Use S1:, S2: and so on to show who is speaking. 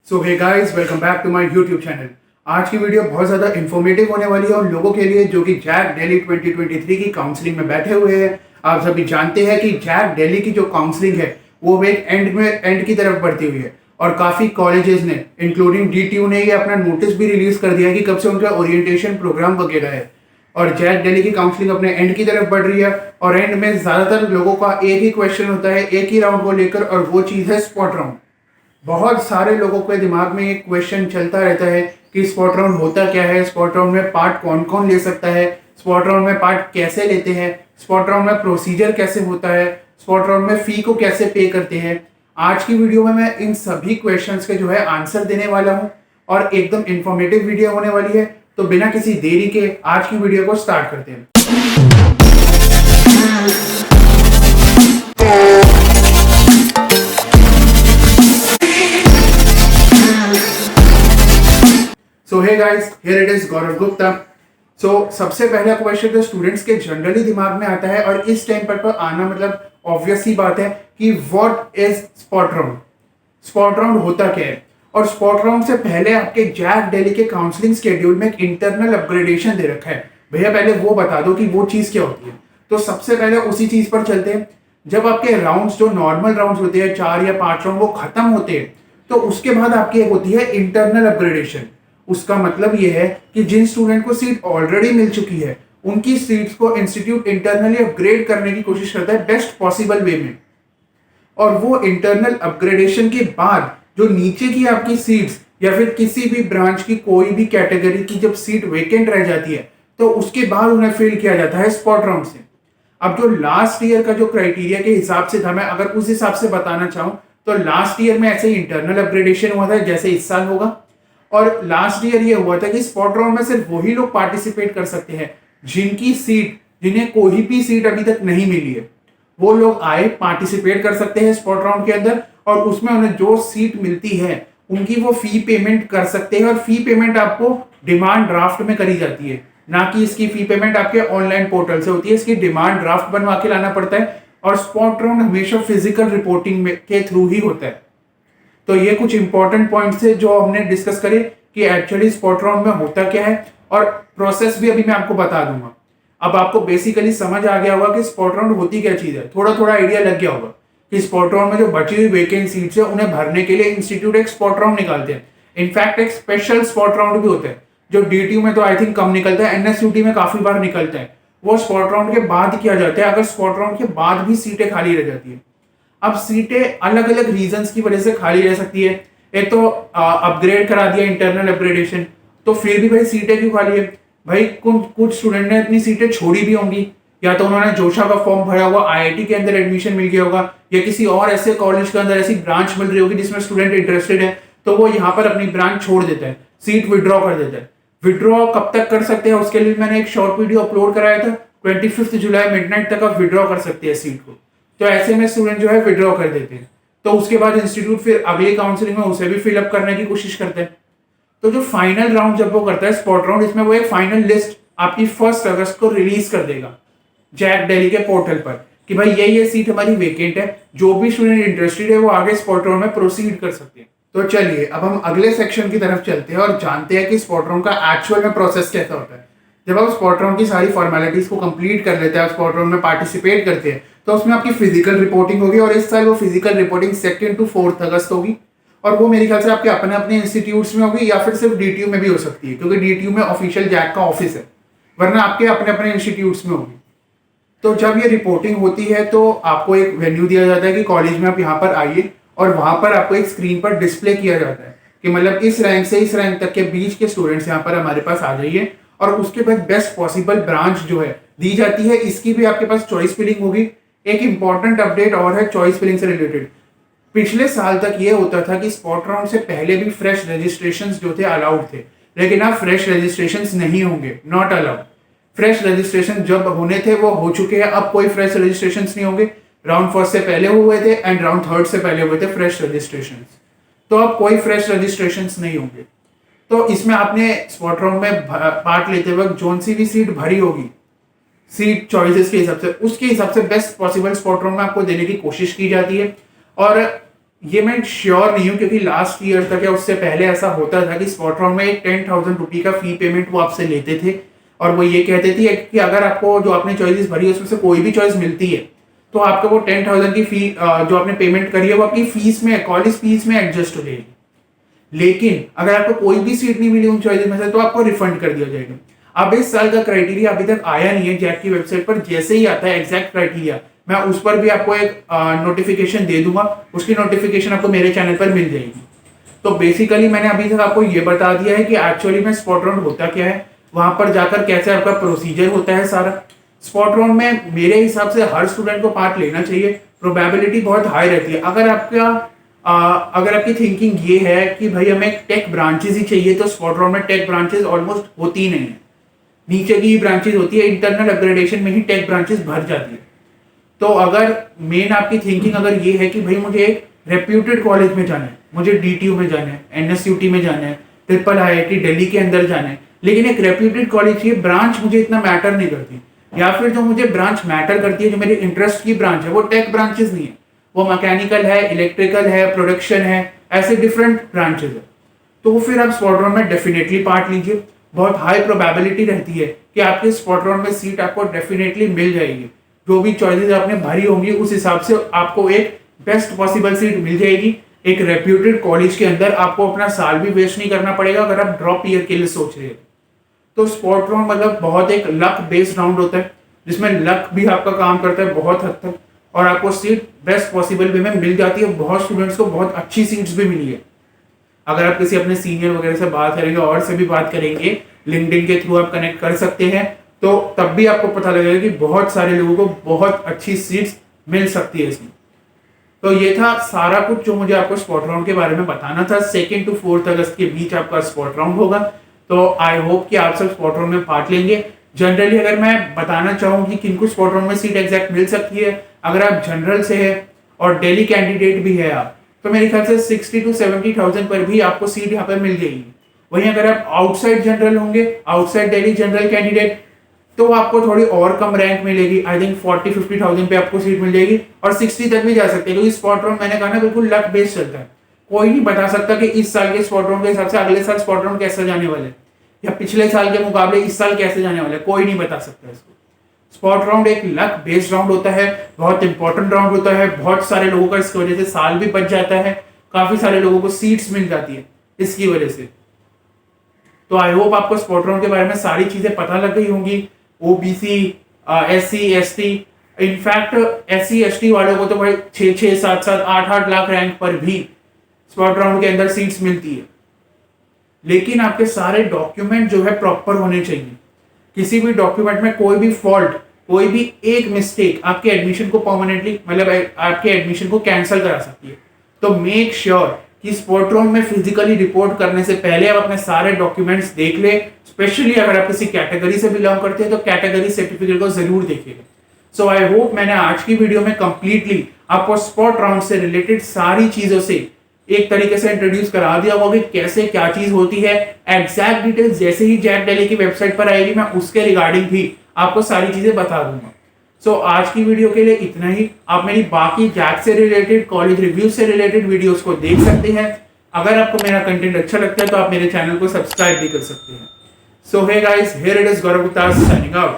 S1: So hey guys, welcome back to my YouTube channel. आज की video बहुत ज़्यादा इन्फॉर्मेटिव होने वाली है उन लोगों के लिए जो कि जैक दिल्ली 2023 की काउंसलिंग में बैठे हुए हैं। आप सभी जानते हैं कि जैक दिल्ली की जो काउंसलिंग है वो एक एंड की तरफ बढ़ती हुई है और काफ़ी कॉलेजेस ने इंक्लूडिंग DTU ने ये अपना नोटिस भी रिलीज कर दिया कि कब से उनका ओरिएंटेशन प्रोग्राम वगैरह है। और जैक दिल्ली की काउंसलिंग अपने एंड की तरफ बढ़ रही है और एंड में ज़्यादातर लोगों का एक ही क्वेश्चन होता है एक ही राउंड को लेकर, और वो चीज़ है स्पॉट राउंड। बहुत सारे लोगों के दिमाग में एक क्वेश्चन चलता रहता है कि स्पॉट राउंड होता क्या है, स्पॉट राउंड में पार्ट कौन कौन ले सकता है, स्पॉट राउंड में पार्ट कैसे लेते हैं, स्पॉट राउंड में प्रोसीजर कैसे होता है, स्पॉट राउंड में फी को कैसे पे करते हैं। आज की वीडियो में मैं इन सभी क्वेश्चंस के जो है आंसर देने वाला हूं और एकदम इंफॉर्मेटिव वीडियो होने वाली है। तो बिना किसी देरी के आज की वीडियो को स्टार्ट करते हैं। So hey guys, here it is Gaurav Gupta. So सबसे पहला क्वेश्चन तो स्टूडेंट्स के जनरली दिमाग में आता है और इस टाइम पर आना मतलब ऑब्वियस सी बात है कि what is spot round. Spot round होता क्या है? और स्पॉट राउंड से पहले आपके जैक दिल्ली के काउंसलिंग शेड्यूल में एक इंटरनल अपग्रेडेशन दे रखा है। भैया पहले वो बता दो कि वो चीज क्या होती है। तो सबसे पहले उसी चीज पर चलते हैं। जब आपके राउंड्स जो नॉर्मल राउंड्स होते हैं 4 या 5 राउंड वो खत्म होते हैं तो उसके बाद आपकी एक होती है इंटरनल अपग्रेडेशन। उसका मतलब यह है कि जिन स्टूडेंट को सीट ऑलरेडी मिल चुकी है उनकी सीट्स को इंस्टीट्यूट इंटरनली अपग्रेड करने की कोशिश करता है बेस्ट पॉसिबल वे में। और वो इंटरनल अपग्रेडेशन के बाद जो नीचे की आपकी सीट्स या फिर किसी भी ब्रांच की कोई भी कैटेगरी की जब सीट वेकेंट रह जाती है तो उसके बाद उन्हें फिल किया जाता है स्पॉट राउंड से। अब जो लास्ट ईयर का जो क्राइटेरिया के हिसाब से था, मैं अगर उस हिसाब से बताना चाहूं तो लास्ट ईयर में ऐसे ही इंटरनल अपग्रेडेशन हुआ था जैसे इस साल होगा। और लास्ट ईयर ये हुआ था कि स्पॉट राउंड में सिर्फ वही लोग पार्टिसिपेट कर सकते हैं जिन्हें कोई भी सीट अभी तक नहीं मिली है। वो लोग आए पार्टिसिपेट कर सकते हैं स्पॉट राउंड के अंदर और उसमें उन्हें जो सीट मिलती है उनकी वो फी पेमेंट कर सकते हैं। और फी पेमेंट आपको डिमांड ड्राफ्ट में करी जाती है, ना कि इसकी फी पेमेंट आपके ऑनलाइन पोर्टल से होती है। इसकी डिमांड ड्राफ्ट बनवा के लाना पड़ता है और स्पॉट राउंड हमेशा फिजिकल रिपोर्टिंग के थ्रू ही होता है। तो ये कुछ इंपॉर्टेंट पॉइंट्स थे जो हमने डिस्कस करे कि एक्चुअली स्पॉट राउंड में होता क्या है, और प्रोसेस भी अभी मैं आपको बता दूंगा। अब आपको बेसिकली समझ आ गया होगा कि स्पॉट राउंड होती क्या चीज है, थोड़ा थोड़ा आइडिया लग गया होगा कि स्पॉट राउंड में जो बची हुई वेकेंट सीट्स है उन्हें भरने के लिए इंस्टीट्यूट एक स्पॉट राउंड निकालते हैं। इनफैक्ट एक स्पेशल स्पॉट राउंड भी होता है जो DTU में तो आई थिंक कम निकलता है, NSUT में काफी बार निकलता है। वो स्पॉट राउंड के बाद किया जाता है अगर स्पॉट राउंड के बाद भी सीटें खाली रह जाती है। अब सीटें अलग अलग रीजंस की वजह से खाली रह सकती है। एक तो अपग्रेड करा दिया इंटरनल अपग्रेडेशन, तो फिर भी भाई सीटें क्यों खाली है? भाई कुछ स्टूडेंट ने अपनी सीटें छोड़ी भी होंगी, या तो उन्होंने जोशा का फॉर्म भरा होगा, IIT के अंदर एडमिशन मिल गया होगा, या किसी और ऐसे कॉलेज के अंदर ऐसी ब्रांच मिल रही होगी जिसमें स्टूडेंट इंटरेस्टेड है, तो वो यहाँ पर अपनी ब्रांच छोड़ देता है, सीट विड्रॉ कर देता है। विड्रॉ कब तक कर सकते हैं उसके लिए मैंने एक शॉर्ट वीडियो अपलोड कराया था। 25 जुलाई मिडनाइट तक आप विड्रॉ कर सकते हैं सीट को। तो ऐसे में स्टूडेंट जो है विड्रॉ कर देते हैं, तो उसके बाद इंस्टीट्यूट फिर अगली काउंसलिंग में उसे भी फिलअप करने की कोशिश करते हैं। तो जो फाइनल राउंड जब वो करता है स्पॉट राउंड, इसमें वो एक फाइनल लिस्ट आपकी 1 अगस्त को रिलीज कर देगा जैक दिल्ली के पोर्टल पर कि भाई ये सीट हमारी वेकेंट है, जो भी स्टूडेंट इंटरेस्टेड है वो आगे स्पॉट राउंड में प्रोसीड कर सकते हैं। तो चलिए अब हम अगले सेक्शन की तरफ चलते हैं और जानते हैं कि स्पॉट राउंड का एक्चुअल में प्रोसेस कैसा होता है। जब आप स्पॉट राउंड की सारी फॉर्मेलिटीज को कंप्लीट कर लेते हैं, आप स्पॉट राउंड में पार्टिसिपेट करते हैं, तो उसमें आपकी फिजिकल रिपोर्टिंग होगी। और इस साल वो फिजिकल रिपोर्टिंग 2 to 4 अगस्त होगी और वो मेरे ख्याल से आपके अपने अपने इंस्टीट्यूट्स में होगी या फिर सिर्फ DTU में भी हो सकती है, क्योंकि DTU में ऑफिशियल जैक का ऑफिस है, वरना आपके अपने अपने इंस्टीट्यूट्स में होगी। तो जब ये रिपोर्टिंग होती है तो आपको एक वेन्यू दिया जाता है कि कॉलेज में आप यहाँ पर आइए, और वहां पर आपको एक स्क्रीन पर डिस्प्ले किया जाता है कि मतलब इस रैंक से इस रैंक तक के बीच के स्टूडेंट्स यहाँ पर हमारे पास आ जाइए। और उसके बाद बेस्ट पॉसिबल ब्रांच जो है दी जाती है, इसकी भी आपके पास चॉइस फिलिंग होगी। एक इंपॉर्टेंट अपडेट और है चॉइस फिलिंग से रिलेटेड। पिछले साल तक ये होता था कि स्पॉट राउंड से पहले भी फ्रेश रजिस्ट्रेशंस जो थे अलाउड थे, लेकिन अब फ्रेश रजिस्ट्रेशंस नहीं होंगे, नॉट अलाउड। फ्रेश रजिस्ट्रेशन जब होने थे वो हो चुके हैं, अब कोई फ्रेश रजिस्ट्रेशंस नहीं होंगे। राउंड 1 से पहले हुए थे एंड राउंड 3 से पहले हुए थे फ्रेश रजिस्ट्रेशंस, तो अब कोई फ्रेश रजिस्ट्रेशंस नहीं होंगे। तो इसमें आपने स्पॉट राउंड में पार्ट लेते वक्त जोन सी भी सीट भरी होगी सीट चॉइसेस के हिसाब से, उसके हिसाब से बेस्ट पॉसिबल स्पॉट राउंड में आपको देने की कोशिश की जाती है। और ये मैं श्योर नहीं हूँ क्योंकि लास्ट ईयर तक या उससे पहले ऐसा होता था कि स्पॉट राउंड में एक 10,000 रुपये का फी पेमेंट वो आपसे लेते थे और वो ये कहते थे कि अगर आपको जो आपने चॉइसेस भरी है उसमें से कोई भी चॉइस मिलती है तो आपको वो 10,000 की फी जो आपने पेमेंट करी है वो आपकी फीस में, कॉलेज फीस में एडजस्ट हो जाएगी। लेकिन अगर आपको कोई भी सीट नहीं मिली उन चॉइसेस में से तो आपको रिफंड कर दिया जाएगा। अब इस साल का क्राइटेरिया अभी तक आया नहीं है जैक की वेबसाइट पर, जैसे ही आता है एग्जैक्ट क्राइटेरिया मैं उस पर भी आपको एक नोटिफिकेशन दे दूंगा, उसकी नोटिफिकेशन आपको मेरे चैनल पर मिल जाएगी। तो बेसिकली मैंने अभी तक आपको ये बता दिया है कि एक्चुअली में स्पॉट राउंड होता क्या है, वहां पर जाकर कैसे आपका प्रोसीजर होता है सारा। स्पॉट राउंड में मेरे हिसाब से हर स्टूडेंट को पार्ट लेना चाहिए, प्रोबेबिलिटी बहुत हाई रहती है। अगर आपकी थिंकिंग ये है कि भाई हमें टेक ब्रांचेस ही चाहिए तो स्पॉट राउंड में टेक ब्रांचेस ऑलमोस्ट होती ही नहीं है, नीचे की ब्रांचेस होती है, इंटरनल अपग्रेडेशन में ही टेक ब्रांचेस भर जाती है। तो अगर मेन आपकी थिंकिंग अगर ये है कि भाई मुझे एक रेप्यूटेड कॉलेज में जाना है, मुझे डीटीयू में जाना है, एनएसयूटी में जाना है, ट्रिपल आईआईटी दिल्ली के अंदर जाना है, लेकिन एक रेप्यूटेड कॉलेज की ब्रांच मुझे इतना मैटर नहीं करती, या फिर जो मुझे ब्रांच मैटर करती है, जो मेरे इंटरेस्ट की ब्रांच है, वो टेक ब्रांचेस नहीं है, वो मैकेनिकल है, इलेक्ट्रिकल है, प्रोडक्शन है, ऐसे डिफरेंट ब्रांचेस है। तो फिर आप स्पॉट राउंड में डेफिनेटली पार्ट लीजिए। बहुत हाई प्रोबेबिलिटी रहती है कि आपके स्पॉट राउंड में सीट आपको डेफिनेटली मिल जाएगी। जो भी चॉइसेस आपने भरी होंगी उस हिसाब से आपको एक बेस्ट पॉसिबल सीट मिल जाएगी। एक रेप्यूटेड कॉलेज के अंदर आपको अपना साल भी वेस्ट नहीं करना पड़ेगा अगर आप ड्रॉप ईयर के लिए सोच रहे हैं। तो स्पॉट राउंड मतलब बहुत एक लक बेस्ड राउंड होता है जिसमें लक भी आपका काम करता है बहुत हद तक, और आपको सीट बेस्ट पॉसिबल वे में मिल जाती है। बहुत स्टूडेंट्स को बहुत अच्छी सीट्स भी मिली है। अगर आप किसी अपने सीनियर वगैरह से बात करेंगे और से भी बात करेंगे, लिंक्डइन के थ्रू आप कनेक्ट कर सकते हैं, तो तब भी आपको पता लगेगा कि बहुत सारे लोगों को बहुत अच्छी सीट्स मिल सकती है इसमें। तो ये था सारा कुछ जो मुझे आपको स्पॉट राउंड के बारे में बताना था। 2 to 4 अगस्त के बीच आपका स्पॉट राउंड होगा, तो आई होप कि आप सब स्पॉट राउंड में पार्ट लेंगे। जनरली अगर मैं बताना चाहूँ कि किनको स्पॉट राउंड में सीट एग्जैक्ट मिल सकती है, अगर आप जनरल से है और दिल्ली कैंडिडेट भी है आप, तो मेरे ख्याल से 60 to 70,000 पर भी आपको सीट यहाँ पर मिल जाएगी। वहीं अगर आप आउटसाइड जनरल होंगे, आउटसाइड दिल्ली जनरल कैंडिडेट, तो आपको थोड़ी और कम रैंक मिलेगी। आई थिंक 40-50,000 पे आपको सीट मिल जाएगी और 60 तक भी जा सकते हैं, क्योंकि स्पॉट राउंड मैंने कहा ना बिल्कुल लक बेस्ड चलता है। कोई नहीं बता सकता कि इस साल के स्पॉट राउंड के हिसाब से अगले साल स्पॉट राउंड कैसे जाने वाले, या पिछले साल के मुकाबले इस साल कैसे जाने वाले, कोई नहीं बता सकता इसको। स्पॉट राउंड एक लक बेस्ड राउंड होता है, बहुत इंपॉर्टेंट राउंड होता है। बहुत सारे लोगों का इसकी वजह से साल भी बच जाता है, काफी सारे लोगों को सीट्स मिल जाती है इसकी वजह से। तो आई होप आपको स्पॉट राउंड के बारे में सारी चीजें पता लग गई होंगी। OBC, SC ST, in fact SC ST वालों को तो भाई 6-6, 7-7, 8-8 लाख रैंक पर भी स्पॉट राउंड के अंदर सीट्स मिलती है। लेकिन आपके सारे डॉक्यूमेंट जो है प्रॉपर होने चाहिए। किसी भी डॉक्यूमेंट में कोई भी फॉल्ट, कोई भी एक मिस्टेक आपके एडमिशन को परमानेंटली मतलब आपके एडमिशन को कैंसिल करा सकती है। तो मेक श्योर कि स्पॉट राउंड में फिजिकली रिपोर्ट करने से पहले आप अपने सारे डॉक्यूमेंट्स देख ले। स्पेशली अगर आप किसी कैटेगरी से बिलोंग करते हैं तो कैटेगरी सर्टिफिकेट को जरूर देखिएगा। सो आई होप मैंने आज की वीडियो में कंप्लीटली आपको स्पॉट राउंड से रिलेटेड सारी चीजों से एक तरीके से इंट्रोड्यूस करा दिया होगा कि कैसे क्या चीज होती है। एग्जैक्ट डिटेल्स जैसे ही जैक दिल्ली की वेबसाइट पर आएगी मैं उसके रिगार्डिंग भी आपको सारी चीजें बता दूंगा। सो आज की वीडियो के लिए इतना ही। आप मेरी बाकी जैक से रिलेटेड, कॉलेज रिव्यू से रिलेटेड वीडियोस को देख सकते हैं। अगर आपको मेरा कंटेंट अच्छा लगता है तो आप मेरे चैनल को सब्सक्राइब भी कर सकते हैं। So hey guys, here it is Gaurav Gupta signing out.